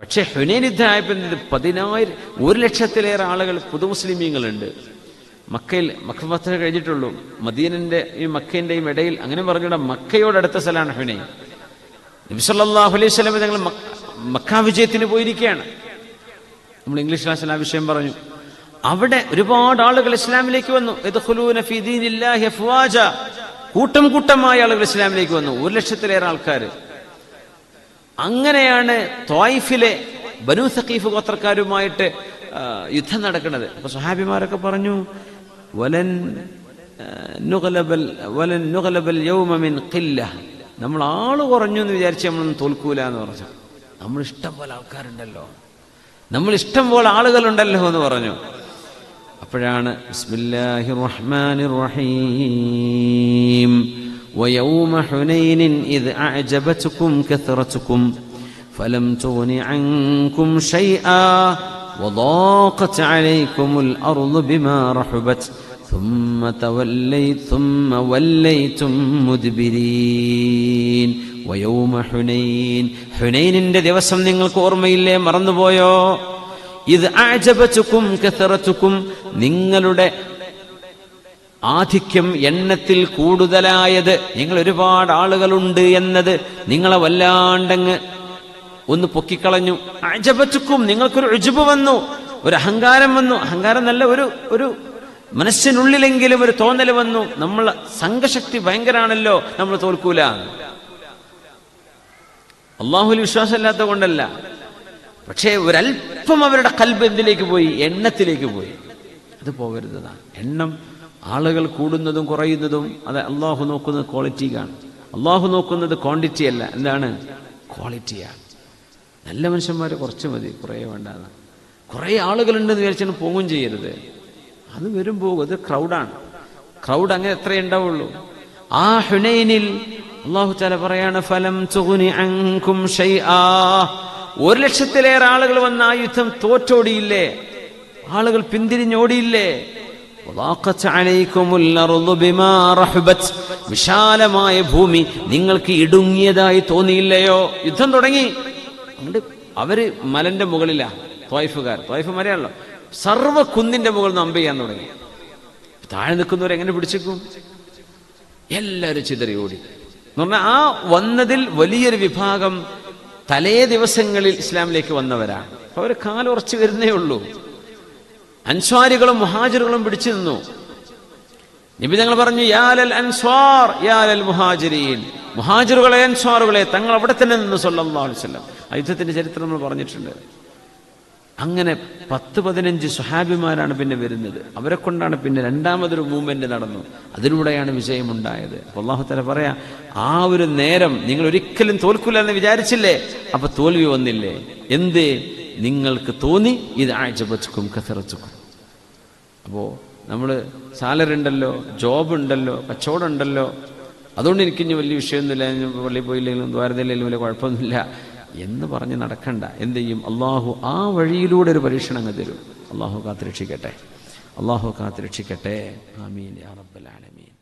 പക്ഷെ ഹുനൈൻ യുദ്ധമായപ്പോൾ 1,00,000-ലേറെ ആളുകൾ പുതുമുസ്ലിമീങ്ങളുണ്ട്. മക്ക ഫത്ഹ് കഴിഞ്ഞിട്ടുള്ളൂ. മദീനന്റെ ഈ മക്കന്റെയും ഇടയിൽ അങ്ങനെ പറഞ്ഞുകൂടാ, മക്കയോടടുത്ത സ്ഥലമാണ് ഹുനൈൻ. നബി സല്ലല്ലാഹു അലൈഹി വസല്ലം ഞങ്ങൾ മക്ക വിജയത്തിന് പോയിരിക്കുകയാണ്. നമ്മൾ ഇംഗ്ലീഷ് ക്ലാസ്സിൽ ആ വിഷയം പറഞ്ഞു. അവിടെ ഒരുപാട് ആളുകൾ ഇസ്ലാമിലേക്ക് വന്നു. യദ്ഖുലൂന ഫീ ദീനില്ലാഹി അഫ്വാജ, കൂട്ടം കൂട്ടമായ ആളുകൾ ഇസ്ലാമിലേക്ക് വന്നു, 1,00,000-ലേറെ ആൾക്കാർ. അങ്ങനെയാണ് ത്വായിഫിലെ ബനൂ സഖീഫ് ഗോത്രക്കാരുമായിട്ട് യുദ്ധം നടക്കുന്നത്. അപ്പൊ സ്വഹാബിമാരൊക്കെ പറഞ്ഞു, വലൻ നുഗ്ലബൽ യൗമ മിൻ ഖില്ല, നമ്മൾ ആള് കുറഞ്ഞു എന്ന് വിചാരിച്ച് നമ്മളൊന്നും തോൽക്കൂല എന്ന് പറഞ്ഞു. നമ്മൾ ഇഷ്ടം പോലെ ആൾക്കാരുണ്ടല്ലോ, നമ്മൾ ഇഷ്ടം പോലെ ആളുകളുണ്ടല്ലോ എന്ന് പറഞ്ഞു. അപ്പോഴാണ് ബിസ്മില്ലാഹിർ റഹ്മാനിർ റഹീം വയൗമ ഹുനൈനിൻ ഇദ് അഅജബതുകും കസറതുകും ഫലം തുഗ്നി അൻകും ശൈആ വദാഖത് അലൈകുമുൽ അർളു ബിമാ റഹബത് ثم وليتم مدبرين ويوم حنين, ഹുനൈനിന്റെ ദിവസം നിങ്ങൾക്ക് ഓർമ്മയില്ലേ, മറന്നുപോയോ? ഇദ് അഅജബതുകും കസറതുകും, നിങ്ങളുടെ ആധിക്യം എണ്ണത്തിൽ കൂടുതലായത്, നിങ്ങൾ ഒരുപാട് ആളുകളുണ്ട് എന്നത് നിങ്ങളെ വല്ലാണ്ടങ്ങ് ഒന്ന് പൊക്കിക്കളഞ്ഞു. അഅജബതുകും, നിങ്ങൾക്കൊരു ഉജ്ബ് വന്നു, ഒരു അഹങ്കാരം വന്നു. അഹങ്കാരം നല്ല ഒരു മനസ്സിനുള്ളിലെങ്കിലും ഒരു തോന്നൽ വന്നു, നമ്മൾ സംഘശക്തി ഭയങ്കരാണല്ലോ, നമ്മൾ തോൽക്കൂല. അള്ളാഹുവിൽ വിശ്വാസമില്ലാത്ത കൊണ്ടല്ല, പക്ഷേ ഒരല്പം അവരുടെ ഖൽബ് എന്തിലേക്ക് പോയി? എണ്ണത്തിലേക്ക് പോയി. അത് പോകരുതാണ്. എണ്ണം, ആളുകൾ കൂടുന്നതും കുറയുന്നതും അത് അള്ളാഹു നോക്കുന്നത് ക്വാളിറ്റിയാണ്. അള്ളാഹു നോക്കുന്നത് ക്വാണ്ടിറ്റി അല്ല. എന്താണ്? ക്വാളിറ്റിയാണ്. നല്ല മനുഷ്യന്മാർ കുറച്ച് മതി, കുറേ വേണ്ടാന്ന്. കുറേ ആളുകളുണ്ടെന്ന് വിചാരിച്ചാൽ പോകും ചെയ്യരുത്. അത് വരും പോകും, അത് ക്രൗഡാണ്. ക്രൗഡ് അങ്ങനെ എത്രയേ ഉണ്ടാവുള്ളൂ. ആ ഹുനൈനിൽ അല്ലാഹു തആല പറയാണ്, ഫലം തുഗ്നി അൻകും ശൈആ, 1,00,000-ലേറെ ആളുകൾ വന്ന ആ യുദ്ധം തോറ്റോടിയില്ലേ, ആളുകൾ പിന്തിരിഞ്ഞോടിയില്ലേ? വദാഖത് അലൈകുമുൽ അർളു ബിമാ റഹബത്, വിശാലമായ ഭൂമി നിങ്ങൾക്ക് ഇടുങ്ങിയതായി തോന്നിയില്ലയോ? യുദ്ധം തുടങ്ങി. അവര് മലന്റെ മുകളിലാ, ത്വായിഫുകാർ. ത്വായിഫ് മലയാണല്ലോ. സർവ്വ കുന്നിന്റെ മുകളിൽ നിന്ന് അമ്പ് ചെയ്യാൻ തുടങ്ങി. താഴെ നിൽക്കുന്നവരെങ്ങനെ പിടിച്ചേക്കും? എല്ലാവരും ചിതറി ഓടി. എന്ന് പറഞ്ഞാൽ ആ വന്നതിൽ വലിയൊരു വിഭാഗം തലേ ദിവസങ്ങളിൽ ഇസ്ലാമിലേക്ക് വന്നവരാണ്. അപ്പൊ അവർ കാലുറച്ച് വരുന്നേ ഉള്ളൂ. അൻസ്വാരികളും മുഹാജിറുകളും പിടിച്ചു നിന്നു. നബി തങ്ങൾ പറഞ്ഞു, യാലൽ അൻസ്വാർ യാലൽ മുഹാജിരീൻ, മുഹാജിറുകളെ അൻസ്വാറുകളെ, തങ്ങൾ അവിടെ തന്നെ നിന്നു സല്ലല്ലാഹു അലൈഹി വസല്ലം. യുദ്ധത്തിന്റെ ചരിത്രം നമ്മൾ പറഞ്ഞിട്ടുണ്ട്. അങ്ങനെ 10-15 സ്വഹാബിമാരാണ് പിന്നെ വരുന്നത്. അവരെ കൊണ്ടാണ് പിന്നെ രണ്ടാമതൊരു മൂവ്മെന്റ് നടന്നു. അതിലൂടെയാണ് വിജയമുണ്ടായത്. അല്ലാഹു തആല പറയാ, ആ ഒരു നേരം നിങ്ങൾ ഒരിക്കലും തോൽക്കില്ല എന്ന് വിചാരിച്ചില്ലേ, അപ്പൊ തോൽവി വന്നില്ലേ? എന്തേ? നിങ്ങൾക്ക് തോന്നി ഇത് അഅജബതുകും കസറതുകും. അപ്പോ നമ്മള് സാലറി ഉണ്ടല്ലോ, ജോബ് ഉണ്ടല്ലോ, കച്ചവടം ഉണ്ടല്ലോ, അതുകൊണ്ട് എനിക്കിനി വലിയ വിഷയമൊന്നുമില്ല, പള്ളിയിൽ പോയില്ലെങ്കിലും ദ്വാരതയില്ലെങ്കിലും വലിയ കുഴപ്പമൊന്നുമില്ല എന്ന് പറഞ്ഞ് നടക്കണ്ട. എന്ത് ചെയ്യും? അള്ളാഹു ആ വഴിയിലൂടെ ഒരു പരീക്ഷണം അങ്ങ് തരും. അള്ളാഹു കാത്തുരക്ഷിക്കട്ടെ. അള്ളാഹു കാത്തുരക്ഷിക്കട്ടെ. ആമീൻ യാ റബ്ബൽ ആലമീൻ.